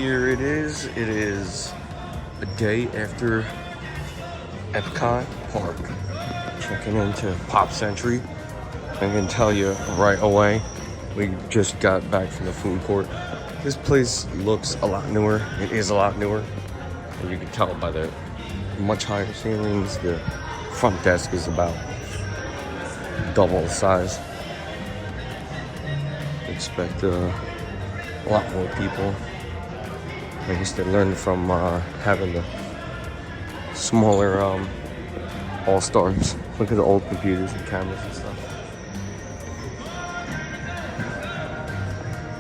here it is. It is a day after Epcot Park. Checking into Pop Century. I can tell you right away, we just got back from the food court. This place looks a lot newer. It is a lot newer. And you can tell by the much higher ceilings. The front desk is about double the size. Expect a lot more people. I guess they learned from having the smaller all-stars. Look at the old computers and cameras and stuff.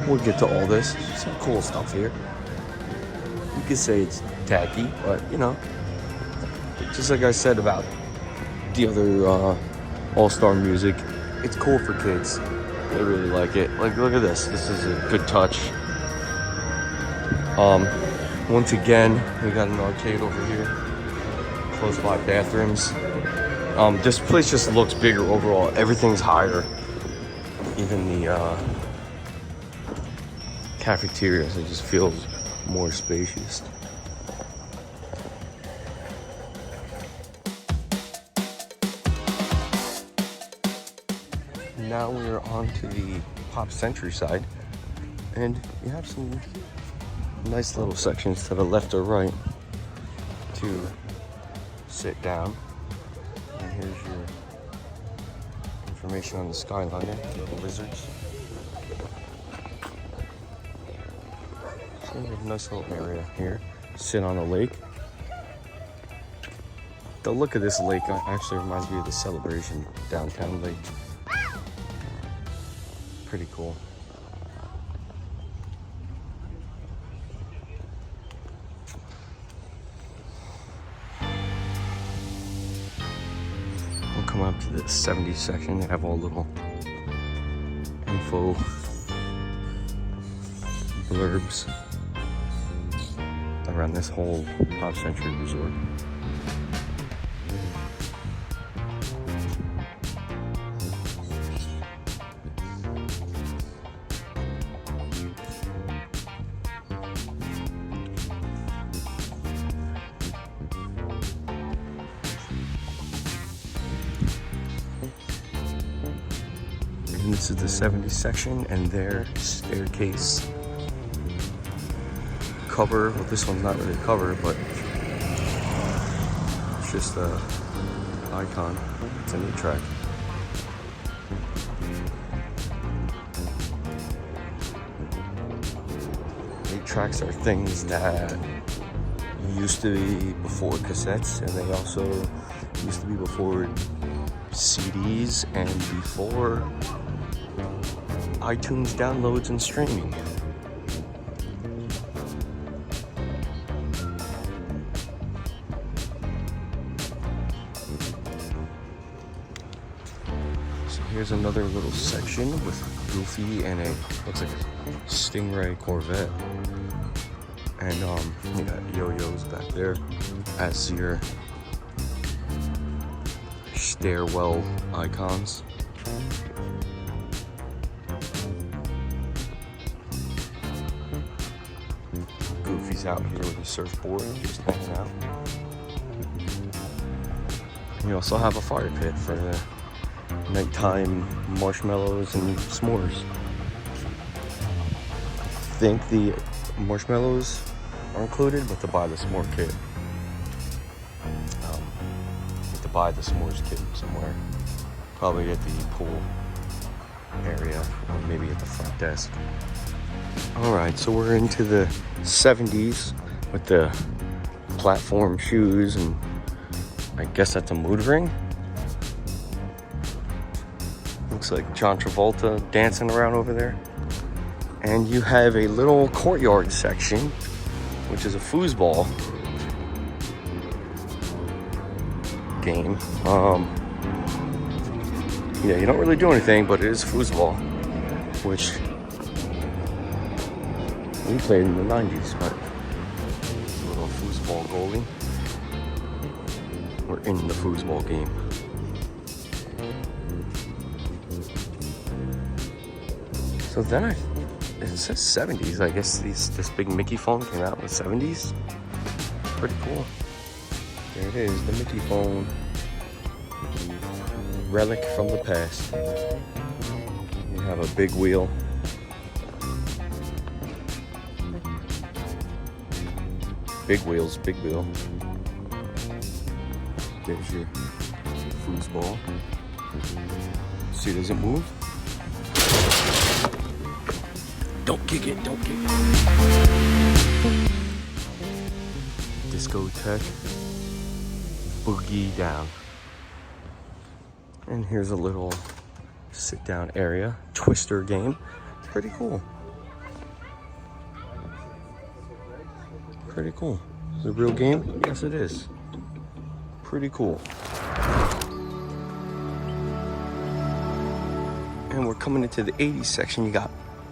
We'll get to all this. Some cool stuff here. You could say it's tacky, but you know, just like I said about the other all-star music, it's cool for kids. They really like it. Like, look at this. This is a good touch. Once again, we got an arcade over here, close by bathrooms. This place just looks bigger overall. Everything's higher. Even the cafeterias, it just feels more spacious. Now we're on to the Pop Century side, and you have some nice little sections to the left or right to sit down. And here's your information on the Skyliner, the lizards. So we have a nice little area here. Sit on a lake. The look of this lake actually reminds me of the Celebration downtown lake. Pretty cool. We'll come up to the 70s section. They have all little info blurbs around this whole Pop Century resort. And this is the 70s section, and their staircase cover. Well, this one's not really a cover, but it's just a icon. It's a neat track. Neat tracks are things that used to be before cassettes, and they also used to be before CDs and before iTunes downloads and streaming. So here's another little section with Goofy and looks like a Stingray Corvette. And you got yo-yos back there as your stairwell icons. Goofy's out here with a surfboard, just hanging out. You also have a fire pit for the nighttime marshmallows and s'mores. I think the marshmallows are included, but to buy the s'more kit, to buy the s'mores kit somewhere, probably at the pool area or maybe at the front desk. Alright, so we're into the 70s with the platform shoes, and I guess that's a mood ring. Looks like John Travolta dancing around over there. And you have a little courtyard section, which is a foosball game. Yeah, you don't really do anything, but it is foosball, which we played in the 90s, but a little foosball goalie. We're in the foosball game. So then it says 70s. I guess this big Mickey phone came out in the 70s. Pretty cool. There it is, the Mickey phone. Relic from the past. You have a big wheel. Big wheels, big wheel. There's your foosball. See, does it move? Don't kick it, don't kick it. Discotheque. Boogie down. And here's a little sit down area. Twister game. Pretty cool. Pretty cool. Is it a real game? Yes, it is. Pretty cool. And we're coming into the 80s section. You got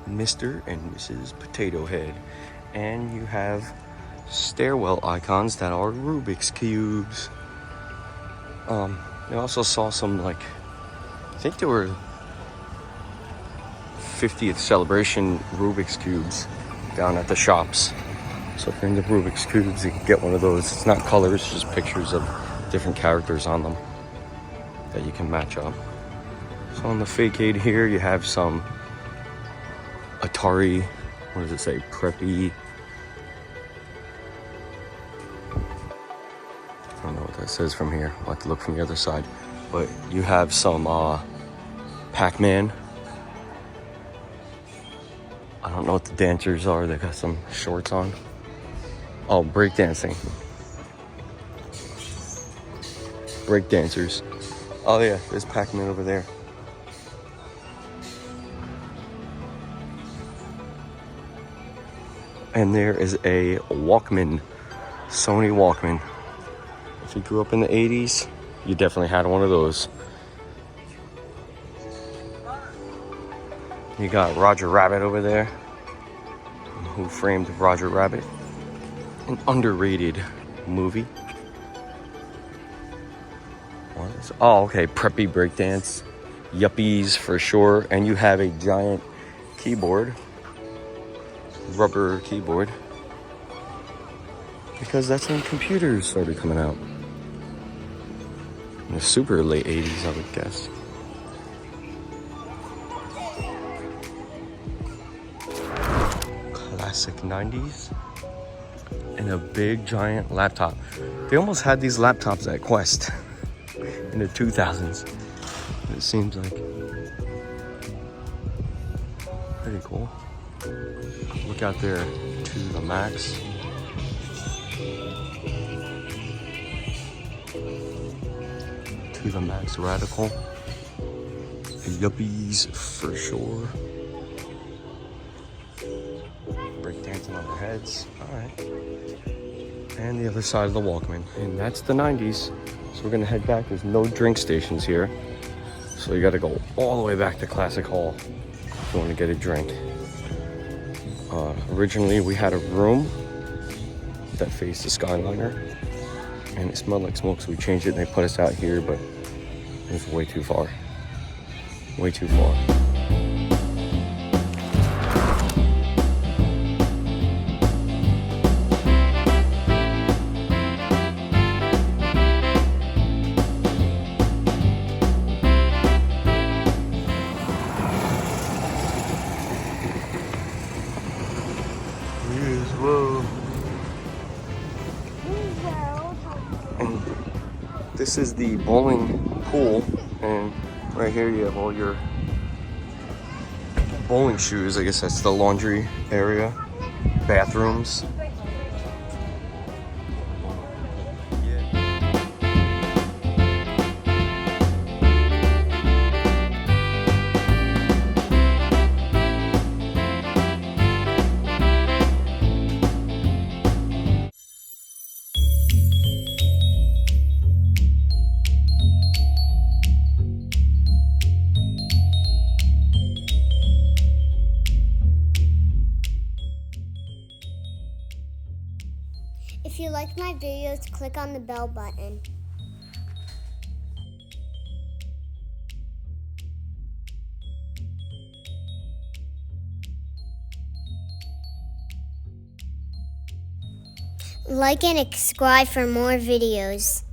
Mr. and Mrs. Potato Head. And you have stairwell icons that are Rubik's Cubes. I also saw some, like, I think there were 50th celebration Rubik's Cubes down at the shops. So if you're into Rubik's Cubes, you can get one of those. It's not colors, it's just pictures of different characters on them that you can match up. So on the fakeade here, you have some Atari, what does it say, preppy. I don't know what that says from here. I'll have to look from the other side. But you have some Pac-Man. I don't know what the dancers are. They got some shorts on. Oh, breakdancing. Breakdancers. Oh yeah, there's Pac-Man over there. And there is a Walkman, Sony Walkman. If you grew up in the 80s, you definitely had one of those. You got Roger Rabbit over there. Who Framed Roger Rabbit? An underrated movie. Oh, okay, preppy breakdance. Yuppies for sure. And you have a giant keyboard. Rubber keyboard. Because that's when computers started coming out. In the super late 80s, I would guess. Classic 90s. And a big giant laptop. They almost had these laptops at Quest in the 2000s. It seems like pretty cool. Look out there to the max. To the max radical. Yuppies for sure. Breakdancing on their heads. Alright. And the other side of the Walkman. And that's the 90s. So we're gonna head back. There's no drink stations here. So you gotta go all the way back to Classic Hall if you want to get a drink. Originally we had a room that faced the Skyliner. And it smelled like smoke, so we changed it and they put us out here, but it was way too far. Way too far. This is the bowling pool, and right here you have all your bowling shoes. I guess that's the laundry area, bathrooms. If you like my videos, click on the bell button. Like and subscribe for more videos.